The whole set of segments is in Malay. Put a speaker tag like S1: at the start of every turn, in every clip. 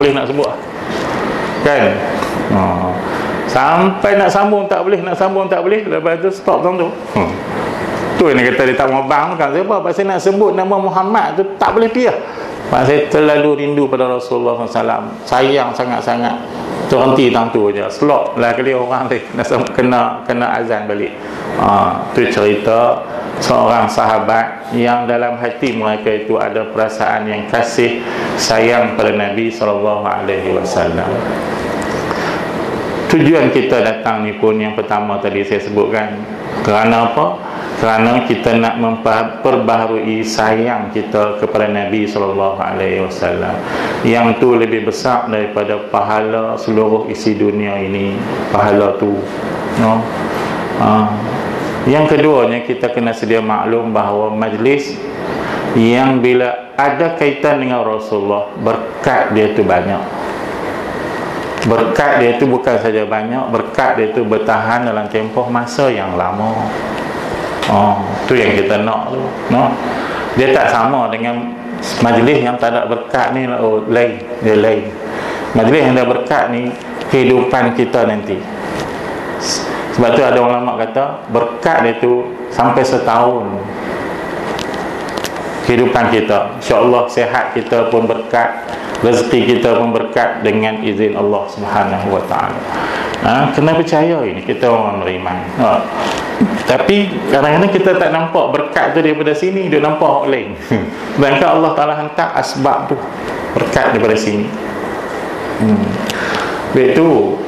S1: boleh nak sebut kan. Sampai nak sambung tak boleh, nak sambung tak boleh, lepas tu stop tu. Tu yang kata dia tak mau bang kan. Sebab pasal nak sebut nama Muhammad tu tak boleh piah. Sebab saya terlalu rindu pada Rasulullah SAW, sayang sangat-sangat. Terhenti tang tu je, slot lah kali orang ni kena azan balik. Tu cerita seorang sahabat yang dalam hati mereka itu ada perasaan yang kasih sayang pada Nabi SAW. Tujuan kita datang ni pun yang pertama tadi saya sebutkan, kerana apa? Kerana kita nak memperbaharui sayang kita kepada Nabi SAW, yang tu lebih besar daripada pahala seluruh isi dunia ini. Pahala tu, no? Yang keduanya, kita kena sedia maklum bahawa majlis yang bila ada kaitan dengan Rasulullah, berkat dia tu banyak. Berkat dia itu bukan saja banyak, berkat dia itu bertahan dalam tempoh masa yang lama. Tu yang kita nak tu, no? Dia tak sama dengan majlis yang tak ada berkat ni. Lain, dia lain. Majlis yang ada berkat ni kehidupan kita nanti. Sebab tu ada ulama kata berkat dia tu sampai setahun kehidupan kita. InsyaAllah sihat kita pun berkat, rezeki kita pun berkat dengan izin Allah Subhanahu wa ta'ala. Kena percaya ini, kita orang beriman. Tapi kadang-kadang kita tak nampak berkat tu daripada sini, dia nampak orang lain. Sedangkan Allah Ta'ala hantar asbab tu, berkat daripada sini. Begitu.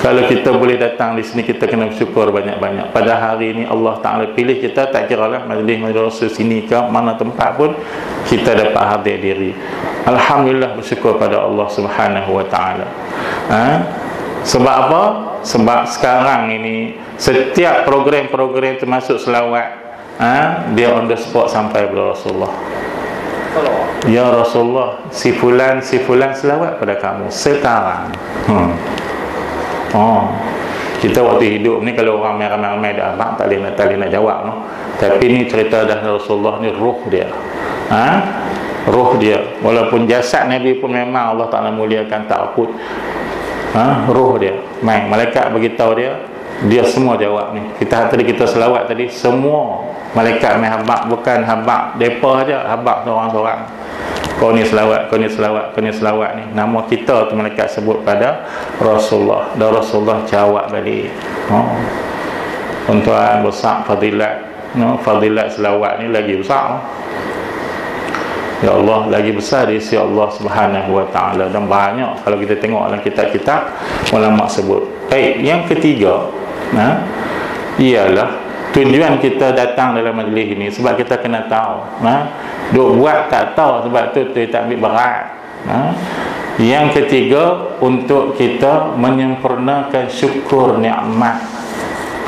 S1: Kalau kita boleh datang di sini, kita kena bersyukur banyak-banyak. Pada hari ini Allah Ta'ala pilih kita, tak kira lah majlis Rasul sini ke mana tempat pun, kita dapat hadir diri. Alhamdulillah, bersyukur pada Allah Subhanahu wa Ta'ala. Sebab apa? Sebab sekarang ini setiap program-program termasuk selawat, dia on the spot sampai kepada Rasulullah. Ya Rasulullah, si fulan selawat pada kamu sekarang. Kita waktu hidup ni kalau orang ramai-ramai dah abang tak boleh nak jawab, no? Tapi ni cerita dah Rasulullah ni, ruh dia. Ruh dia, walaupun jasad Nabi pun memang Allah Ta'ala muliakan, tak akut. Ruh dia, malaikat beritahu dia semua jawab ni. Tadi kita selawat tadi, semua malaikat main habaq, bukan habaq depa aja, habaq seorang-seorang. Kau ni selawat, kau ni selawat, kau ni selawat ni. Nama kita tu malaikat sebut pada Rasulullah, dan Rasulullah jawab balik. Tuan-tuan, besar fadilat, fadilat selawat ni lagi besar. Ya Allah, lagi besar di sisi Allah Subhanahu wa Ta'ala. Dan banyak kalau kita tengok dalam kitab-kitab ulama sebut. Yang ketiga, ialah tujuan kita datang dalam majlis ini sebab kita kena tahu. Duk buat tak tahu, sebab tu tak ambil berat. Yang ketiga, untuk kita menyempurnakan syukur nikmat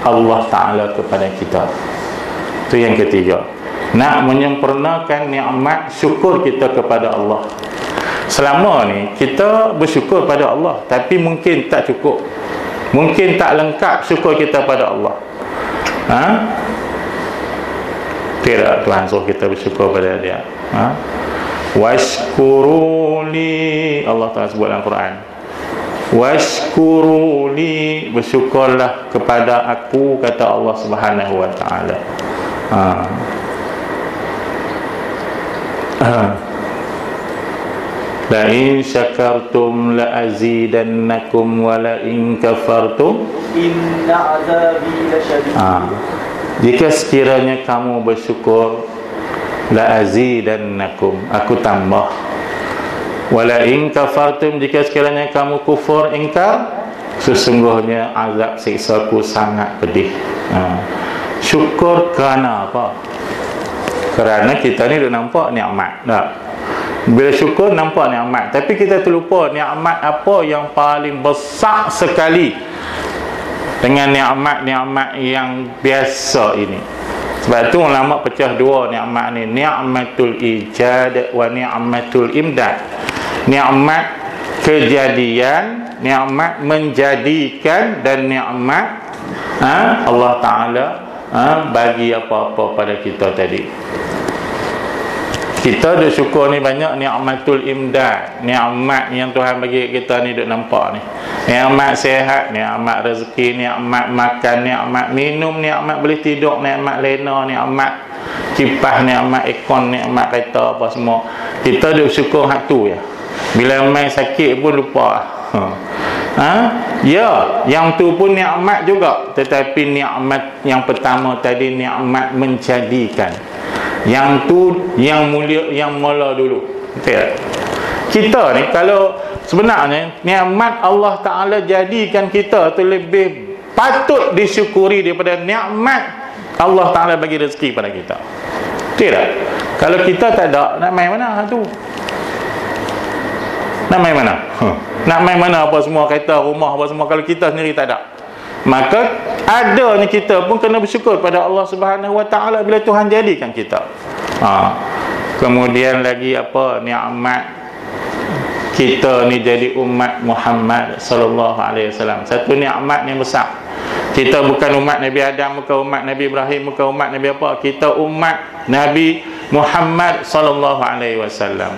S1: Allah Ta'ala kepada kita. Itu yang ketiga, nak menyempurnakan nikmat syukur kita kepada Allah. Selama ni kita bersyukur pada Allah, tapi mungkin tak cukup, mungkin tak lengkap syukur kita pada Allah. Tidak, Tuhan suruh kita bersyukur pada dia. Washkuruli, Allah Ta'ala sebut dalam Quran, washkuruli, bersyukurlah kepada aku, kata Allah Subhanahu wa Ta'ala. La in syakartum la azidannakum wa la in kafartum inna azabi lasyadid. Jika sekiranya kamu bersyukur, la azidannakum, aku tambah. Wa la in kafartum, jika sekiranya kamu kufur, ingkar, sesungguhnya azab siksaku sangat pedih. Syukur kerana apa? Kerana kita ni dah nampak nikmat. Bila syukur nampak nikmat, tapi kita terlupa nikmat apa yang paling besar sekali dengan nikmat-nikmat yang biasa ini. Sebab tu ulama pecah dua nikmat ni, nikmatul ijad wa nikmatul imdad. Nikmat kejadian, nikmat menjadikan, dan nikmat Allah Ta'ala bagi apa-apa pada kita tadi. Kita duk syukur ni banyak nikmatul imdad, nikmat yang Tuhan bagi kita ni duk nampak ni. Nikmat sihat, nikmat rezeki, nikmat makan, nikmat minum, nikmat boleh tidur, nikmat lena, nikmat kipas, nikmat aircon, nikmat kereta apa semua. Kita duk syukur hak tu ya. Bila mai sakit pun lupa. Ya, yang tu pun nikmat juga, tetapi nikmat yang pertama tadi nikmat menjadikan. Yang tu yang mulia, yang mula dulu. Betul tak? Kita ni kalau sebenarnya nikmat Allah Ta'ala jadikan kita tu lebih patut disyukuri daripada nikmat Allah Ta'ala bagi rezeki pada kita. Betul tak? Kalau kita tak ada, nak main mana tu? Nak main mana? Nak main mana apa semua, kereta, rumah apa semua, kalau kita sendiri tak ada. Maka adanya kita pun kena bersyukur pada Allah Subhanahu Wa Ta'ala bila Tuhan jadikan kita. Kemudian lagi apa, nikmat kita ni jadi umat Muhammad sallallahu alaihi wasallam. Satu nikmat yang besar. Kita bukan umat Nabi Adam, bukan umat Nabi Ibrahim, bukan umat Nabi apa. Kita umat Nabi Muhammad sallallahu alaihi wasallam.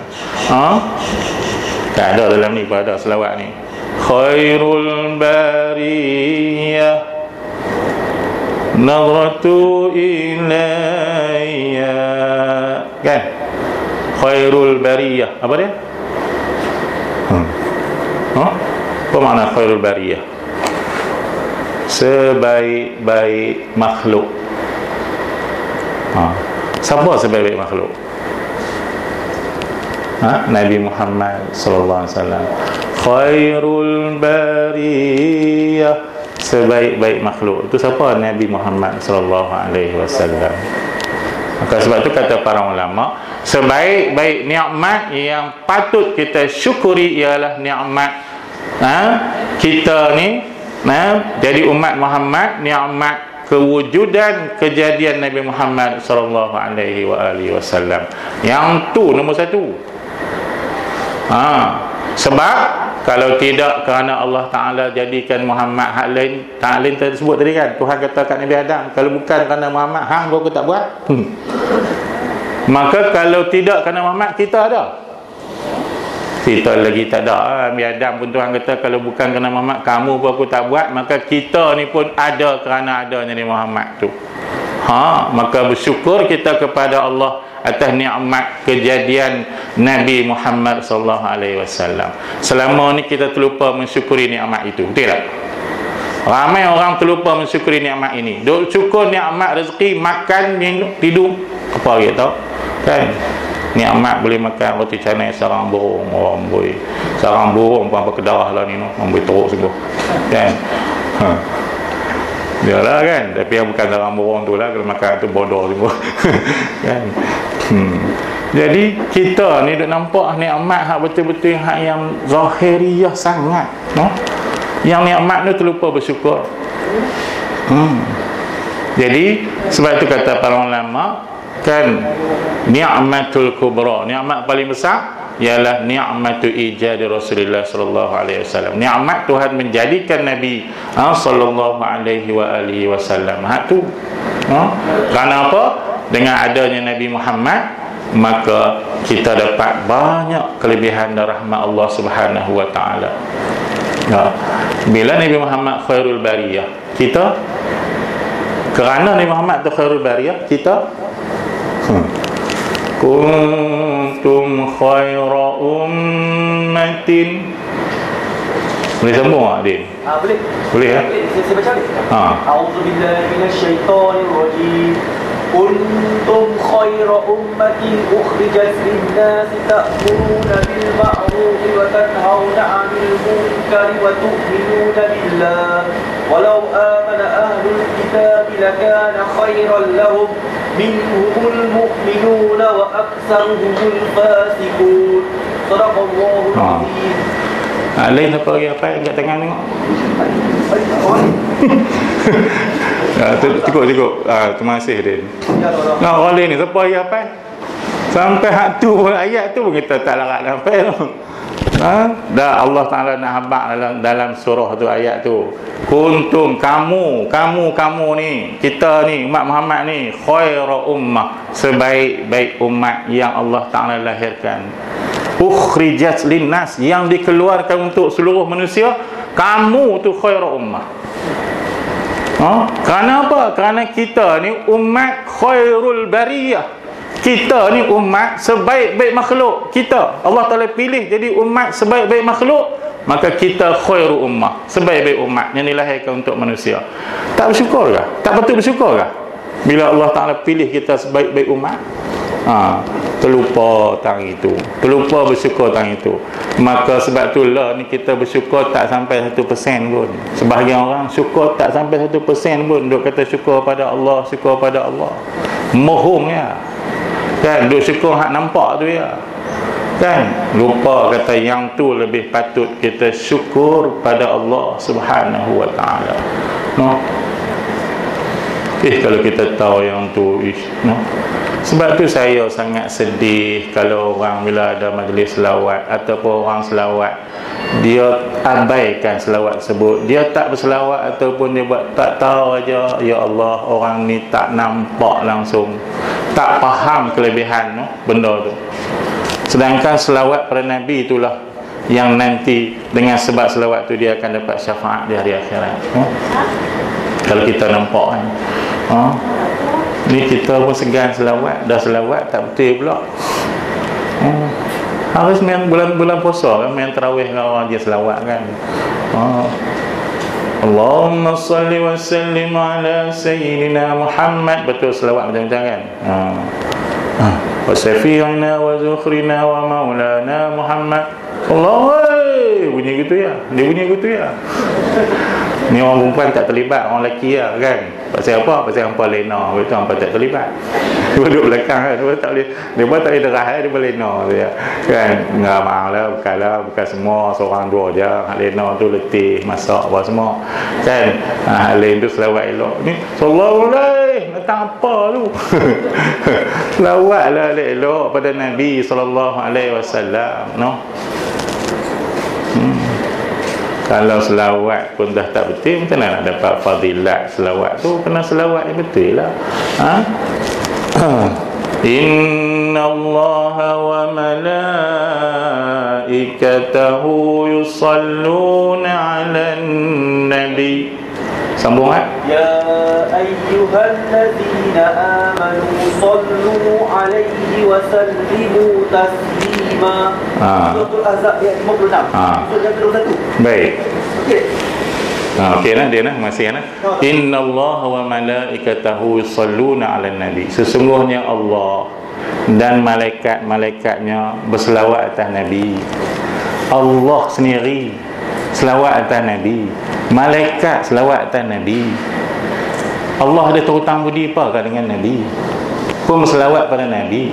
S1: Tak ada dalam ni, pada selawat ni. Khairul bariyah nadratu ilayya, kan? Khairul bariyah, apa dia? Apa makna khairul bariyah? Sebaik-baik makhluk. Siapa sebaik-baik makhluk? Nabi Muhammad sallallahu alaihi wasallam. Khairul bariyah, sebaik-baik makhluk. Itu siapa? Nabi Muhammad sallallahu alaihi wasallam. Maka sebab itu kata para ulama, sebaik-baik nikmat yang patut kita syukuri ialah nikmat kita ni jadi umat Muhammad, nikmat kewujudan kejadian Nabi Muhammad sallallahu alaihi wasallam. Yang tu nombor satu. Sebab kalau tidak kerana Allah Ta'ala jadikan Muhammad, hak lain tersebut tadi kan, Tuhan kata kat Nabi Adam, kalau bukan kerana Muhammad, hang aku tak buat. Maka kalau tidak kerana Muhammad, kita ada. Kita lagi tak ada. Nabi Adam pun Tuhan kata, kalau bukan kerana Muhammad, kamu pun aku tak buat. Maka kita ni pun ada kerana adanya Nabi Muhammad tu. Maka bersyukur kita kepada Allah atas nikmat kejadian Nabi Muhammad sallallahu alaihi wasallam. Selama ni kita terlupa mensyukuri nikmat itu, betul tak? Ramai orang terlupa mensyukuri nikmat ini. Duk syukur nikmat rezeki, makan, minum, tidur, apa gitu kan? Nikmat boleh makan roti canai sarang burung, orang boleh sarang burung pun apa kedarah lah ni, orang boleh teruk sungguh kan? Yalah kan, tapi yang bukan sarang burung tu lah, kalau makan tu bodoh semua kan? Jadi kita ni duk nampak nikmat hak betul-betul hak yang zahiriyah sangat, yang nikmat tu terlupa bersyukur. Jadi sebab itu kata para ulama kan, ni'matul kubra, nikmat paling besar ialah ni'matu ijadi Rasulullah sallallahu alaihi wasallam. Nikmat Tuhan menjadikan Nabi sallallahu alaihi wasallam. Hak tu kerana apa? Dengan adanya Nabi Muhammad, maka kita dapat banyak kelebihan dan rahmat Allah Subhanahu wa taala. Bila Nabi Muhammad khairul bariyah, kita kerana Nabi Muhammad tu khairul bariyah, kita kuntum khaira ummatin. Boleh sambung tak, Din?
S2: Boleh.
S1: Boleh ya?
S2: Saya baca ni. A'udzubillahi minasyaitonir rajim. Kuntum khaira ummatin ukhrijat lin-nasi ta'muruna bil ma'ruf wa tanhauna 'anil munkari wa tu'minuna billah. Walau amana ahlul kitab lakana khairan lahum minhumul mu'minuna wa aktsaruhumul fasiqun. Shadaqallahul azim.
S1: Lain apa lagi apa yang kat tangan tengok? Cukup. Terima kasih, Din. Orang lain ni siapa lagi apa? Sampai hak tu ayat tu kita tak larat sampai tu. Dah Allah Ta'ala nak habaq dalam surah tu, ayat tu. Kuntum, kamu ni, kita ni, umat Muhammad ni, khairu ummah, sebaik-baik umat yang Allah Ta'ala lahirkan. Ukhrijat linnas, yang dikeluarkan untuk seluruh manusia. Kamu tu khairu ummah. Kerana apa? Kerana kita ni umat khairul bariyah. Kita ni umat sebaik-baik makhluk. Kita, Allah Ta'ala pilih jadi umat sebaik-baik makhluk, maka kita khairu ummah, sebaik-baik umat yang dilahirkan untuk manusia. Tak bersyukur kah? Tak patut bersyukur kah bila Allah Ta'ala pilih kita sebaik-baik umat? Terlupa tang itu, terlupa bersyukur tang itu. Maka sebab itulah ni kita bersyukur tak sampai 1% pun. Sebahagian orang syukur tak sampai 1% pun. Duk kata syukur pada Allah, syukur pada Allah. Mohong ya. Kan, duk syukur hak nampak tu ya. Kan, lupa kata yang tu lebih patut kita syukur pada Allah Subhanahu wa ta'ala. Kalau kita tahu yang tu, sebab tu saya sangat sedih kalau orang bila ada majlis selawat ataupun orang selawat, dia abaikan selawat tersebut. Dia tak berselawat ataupun dia buat tak tahu aja. Ya Allah, orang ni tak nampak langsung, tak faham kelebihan benda tu. Sedangkan selawat pada Nabi itulah yang nanti dengan sebab selawat tu dia akan dapat syafaat di hari akhirat. Kalau kita nampak kan, ni kita pun segan selawat, dah selawat tak betul pula. Harus main bulan puasa kan, main tarawih dengan orang dia selawat kan. Allahumma salli wa sallim ala sayyidina Muhammad. Betul selawat macam-macam kan. Wa syafi'ina wa zukhrina wa maulana Muhammad. Allah, bunyi gitu ya. Dia bunyi gitu ya. Ni orang perempuan tak terlibat, orang lelaki lah kan. Pasal apa? Pasal hampa lena. Betul, hampa tak terlibat. Dia duduk belakang kan. Dia tak boleh derah, dia boleh lena dia. Kan, ngamang lah, bukan semua, seorang dua je. Hak lena tu letih, masak apa semua. Kan, hak lain tu selawat elok. Ni, sallallahu alaihi, datang apa tu? Selawat lah elok pada Nabi sallallahu alaihi wasallam. Kalau selawat pun dah tak betul, macam mana nak dapat fadilat selawat tu? Kena selawat yang betul lah. Inna Allaha wa malaikatahu yusalluna ala nabi. Sambung kan?
S2: Ya ayyuhalladzina amanu sallu alaihi wa sallimu taslima. Suratul Ahzab ayat 56. Surah 21.
S1: Baik. Okey. Okey nah, dia masih nah. Inna Allaha wa malaikatahu yusalluna 'alan nabi. Sesungguhnya Allah dan malaikat-malaikatnya berselawat atas Nabi. Allah sendiri selawat atas Nabi, malaikat selawat atas Nabi. Allah ada terhutang budi apa dengan Nabi? Pun selawat pada Nabi.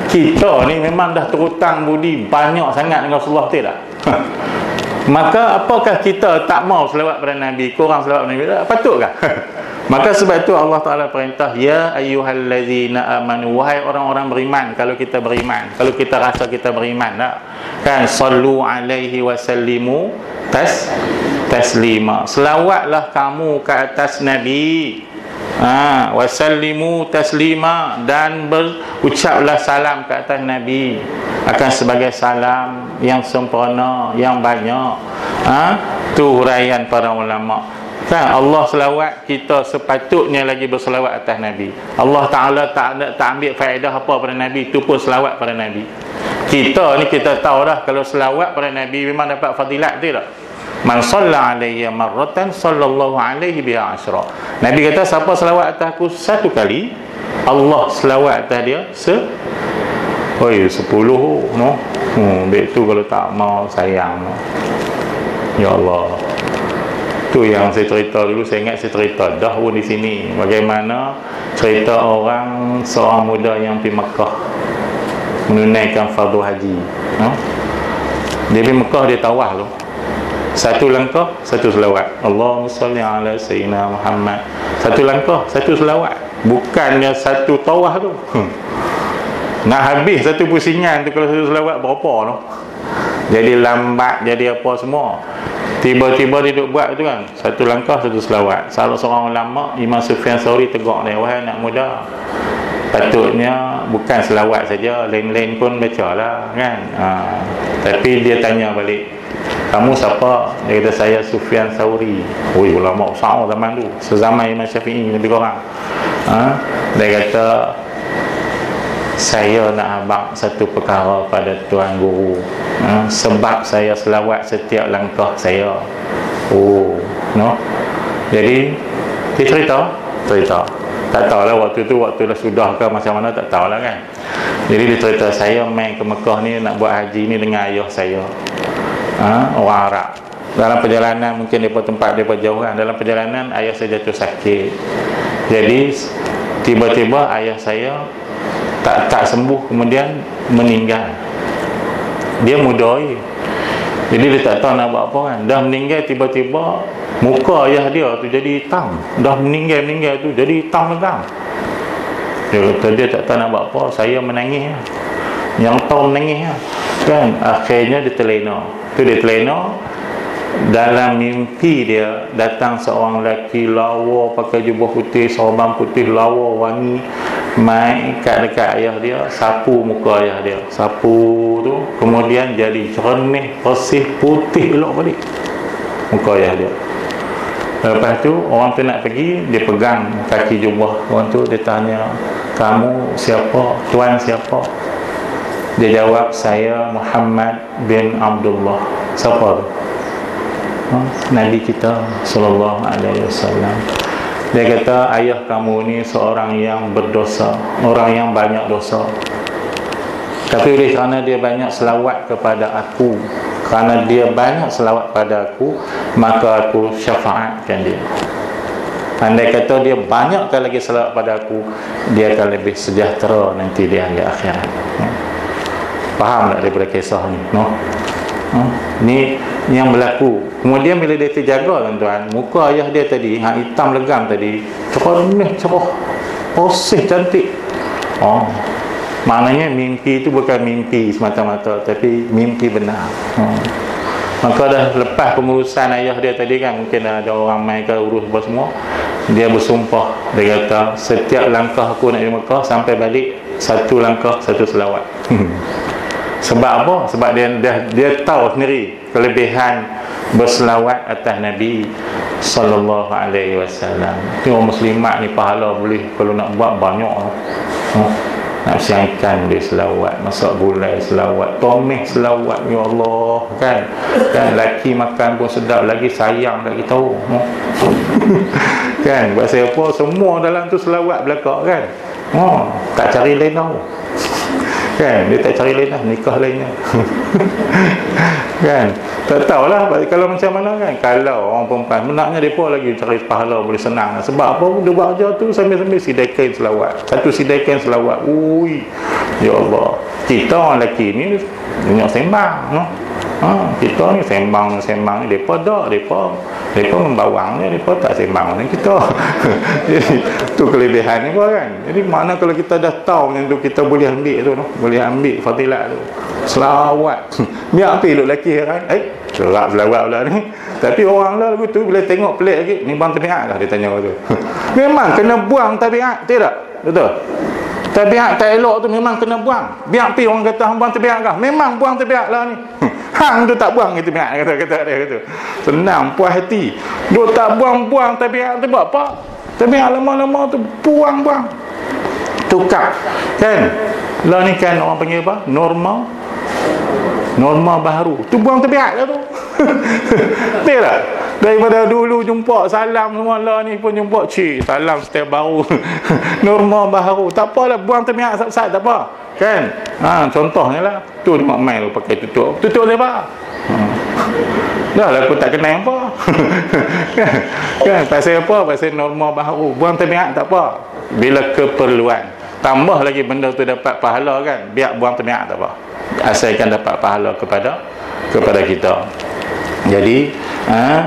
S1: Kita ni memang dah terhutang budi banyak sangat dengan Rasulullah, tidak? Maka apakah kita tak mau selawat pada Nabi? Korang selawat pada Nabi, patutkah? Maka sebab itu Allah Ta'ala perintah, ya ayyuhallazina amanu, wahai orang-orang beriman. Kalau kita beriman, kalau kita rasa kita beriman tak? Kan, sallu alaihi wa sallimu taslima. Selawatlah kamu ke atas Nabi, wa sallimu taslima, dan berucaplah salam ke atas Nabi, akan sebagai salam yang sempurna, yang banyak. Tu huraian para ulama. Kan, Allah selawat, kita sepatutnya lagi berselawat atas Nabi. Allah Ta'ala tak ambil faedah apa pada Nabi, itu pun selawat pada Nabi. Kita ni kita tahu dah, kalau selawat pada Nabi memang dapat fadilat, tidak? Man salla alayya marratan sallallahu alaihi biha asyra. Nabi kata, siapa selawat atas aku satu kali, Allah selawat atas dia 10 no. Baik tu kalau tak mau sayang. Ya Allah. Tu yang saya cerita dulu, saya ingat saya cerita dah pun di sini, bagaimana cerita orang seorang muda yang pergi Mekah menunaikan fardu haji. Dia pergi Mekah, dia tawaf tu, satu langkah satu selawat, Allahumma salli ala sayyidina Muhammad. Satu langkah satu selawat, bukannya satu tawaf tu. Nak habis satu pusingan tu kalau satu selawat berapa tu. Jadi lambat, jadi apa semua. Tiba-tiba dia duk buat tu kan, satu langkah satu selawat. Salah seorang ulama, Imam Sufyan Tsauri tegur dia, wahai anak muda, patutnya bukan selawat saja, lain-lain pun bacalah kan. Tapi dia tanya balik, kamu siapa? Dia kata, saya Sufyan Tsauri. Oi, ulama besar zaman tu, sezaman Imam Syafi'i lebih kurang. Dia kata, saya nak abang satu perkara pada Tuan Guru, sebab saya selawat setiap langkah saya. Jadi dia cerita tak tahulah waktu tu, waktu dah sudah ke macam mana, tak tahulah kan. Jadi dia cerita, saya main ke Mekah ni nak buat haji ni dengan ayah saya, orang Arab. Dalam perjalanan, mungkin daripada tempat daripada jauh kan, dalam perjalanan ayah saya jatuh sakit. Jadi tiba-tiba ayah saya tak sembuh, kemudian meninggal. Dia muda jadi dia tak tahu nak buat apa kan. Dah meninggal, tiba-tiba muka ayah dia tu jadi hitam. Dah meninggal tu jadi hitam legam. Dia kata dia tak tahu nak buat apa. Saya menangis, yang tahu menangis kan. Akhirnya dia terlena. Dia terlena. Dalam mimpi dia datang seorang lelaki lawa, pakai jubah putih, sorban putih, lawa, wangi, mai kat dekat ayah dia, sapu muka ayah dia. Sapu tu kemudian jadi jernih, bersih, putih elok balik muka ayah dia. Lepas tu orang tu nak pergi, dia pegang kaki jubah orang tu, dia tanya, kamu siapa? Tuan siapa? Dia jawab, saya Muhammad bin Abdullah. Siapa tu? Nabi kita sallallahu alaihi wasallam. Dia kata, ayah kamu ni seorang yang berdosa, orang yang banyak dosa. Tapi oleh kerana dia banyak selawat kepada aku, kerana dia banyak selawat pada aku, maka aku syafaatkan dia. Andai kata dia banyakkan lagi selawat pada aku, dia akan lebih sejahtera nanti di hari akhirat. Faham tak daripada kisah ni? Ni yang berlaku. Kemudian bila dia terjaga tuan-tuan, muka ayah dia tadi hitam legam tadi, cerah, bersih, cantik. Maknanya mimpi itu bukan mimpi semata-mata, tapi mimpi benar. Maka dah lepas pengurusan ayah dia tadi kan, mungkin ada orang main ke urus apa semua, dia bersumpah. Dia kata, setiap langkah aku nak di Mekah sampai balik, satu langkah satu selawat. Sebab apa? Sebab dia tahu sendiri kelebihan berselawat atas Nabi sallallahu alaihi wasallam. Orang muslimat ni pahala boleh, kalau nak buat banyak. Nak siang ikan boleh selawat, masak gulai selawat, tomeh selawat, ya Allah kan. Kan laki makan pun sedap, lagi sayang lagi tahu. Kan buat saya apa, semua dalam tu selawat belakang kan. Tak cari lain tahu. Kan dia tak cari lain lah, nikah lainnya. Kan tak tahulah kalau macam mana kan. Kalau orang perempuan menaknya mereka lagi cari pahala boleh senang. Sebab apa? Dia buat kerja tu sambil-sambil sidai kain selawat, satu sidai kain selawat. Ya Allah, kita orang lelaki ni banyak sembang, kita ni sembang mereka tak, mereka membawangnya, mereka tak sembang dengan kita. Jadi tu kelebihan ni kan. Jadi mana kalau kita dah tahu macam tu, kita boleh ambil tu, boleh ambil fadilat tu, selawat. Biar apa elok lelaki kan, cerak selawat pula ni. Tapi orang lah tu bila tengok pelik lagi, ni bang tabiat lah, dia tanya tu. Memang kena buang tabiat, tidak? Betul? Tabiat tak elok tu memang kena buang. Biar pi orang kata hang buang tabiat kah? Memang buang tabiat lah ni. Hang tu tak buang itu tabiat, kata dia kata. Senang, puas hati. Dia tak buang-buang tabiat tu buat apa? Tabiat lama-lama tu buang. Tukar. Kan? Lah ni kan orang panggil apa? Norma baharu. Tu buang tabiat lah tu. Betul tak? Daripada dulu jumpa salam semua, lah ni pun jumpa salam setiap baru. Norma baharu. Tak apalah, buang tabiat sat-sat tak apa. Kan? Contohnya lah, tu 5 mail pakai tutup dia apa? Dah lah aku tak kenal apa. Kan? Pasal apa? Pasal norma baharu. Buang tabiat tak apa. Bila keperluan. Tambah lagi benda tu dapat pahala kan. Biar buang tabiat tak apa. Asalkan dapat pahala kepada kita. Jadi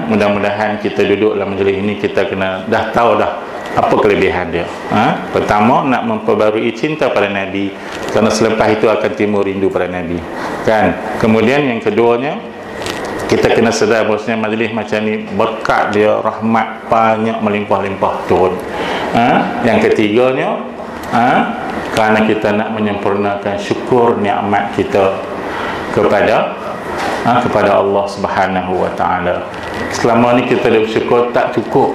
S1: mudah-mudahan kita duduk dalam majlis ini, kita kena dah tahu dah Apa kelebihan dia? Pertama, nak memperbarui cinta pada Nabi, kerana selepas itu akan timbul rindu pada Nabi, kan? Kemudian yang keduanya, kita kena sedar bahawasanya majlis macam ni berkat dia, rahmat banyak melimpah-limpah turun. Yang ketiganya, kerana kita nak menyempurnakan syukur nikmat kita kepada Allah Subhanahu wa taala. Selama ni kita dah bersyukur tak cukup.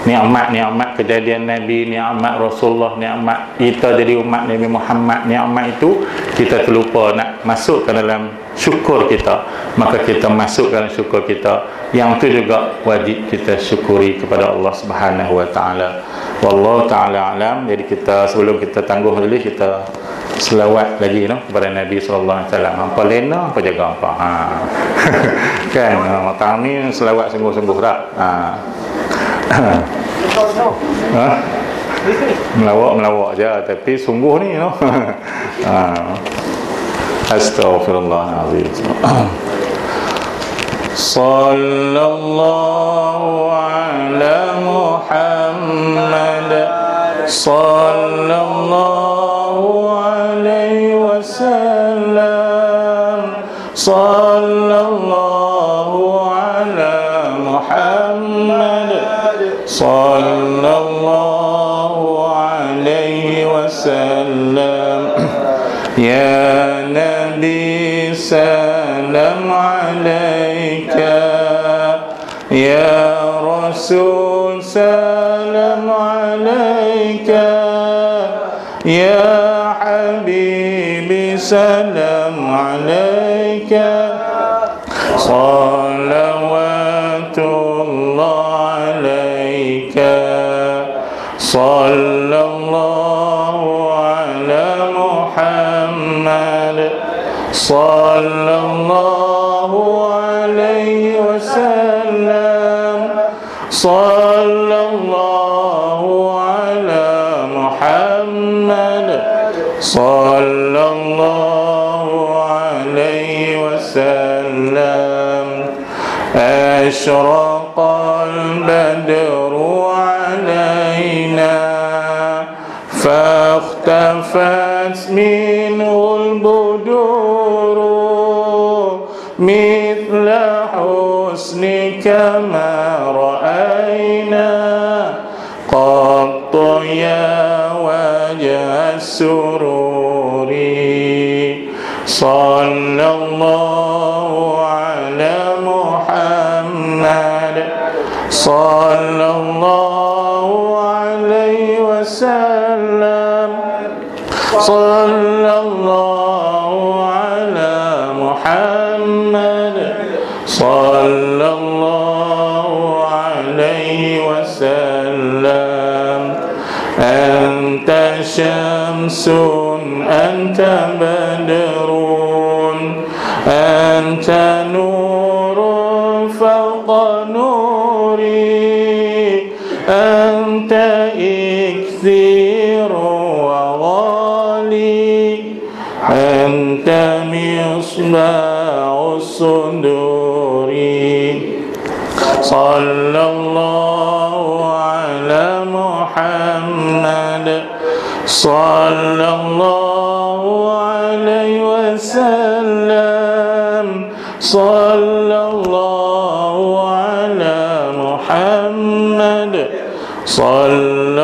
S1: Nikmat kejadian Nabi, nikmat Rasulullah, nikmat kita jadi umat Nabi Muhammad, nikmat itu kita terlupa nak masuk ke dalam syukur kita. Maka kita masuk dalam syukur kita, yang tu juga wajib kita syukuri kepada Allah Subhanahu wa taala. Wallahu taala alam. Jadi kita, sebelum kita tangguh dulu, kita selawat lagi kepada Nabi sallallahu alaihi wasallam. Apa lena apa jaga apa. Kan makan ni selawat sungguh-sungguh tak? Melawak je, tapi sungguh ni Astaghfirullahaladzim. Sallallahu ala Muhammad, sallallahu alaihi wasallam, sallallahu ala Muhammad, sallallahu alaihi wasallam. Ya Nabi salam alaika, ya Rasul salam alaika, ya Habibi salam alaika, salawatullah alaika, sallallahu ala Muhammad, sallallahu alaihi wasallam, sallallahu ala Muhammad, sallallahu alaihi wasallam. Ashraqal badru alaina, فاختفت منه البدور مثل حسنك ما رأينا قط يا وجه السرور. صلى الله على محمد، صلى الله عليه وسلم، صلى الله على محمد، صلى الله عليه وسلم. أنت شمس أنت بدر أنت نور فوق نوري أنت إكثير وغالي أنت مصباح الصدور. صلى الله على محمد، صلى الله عليه وسلم، صلى الله على محمد، صلى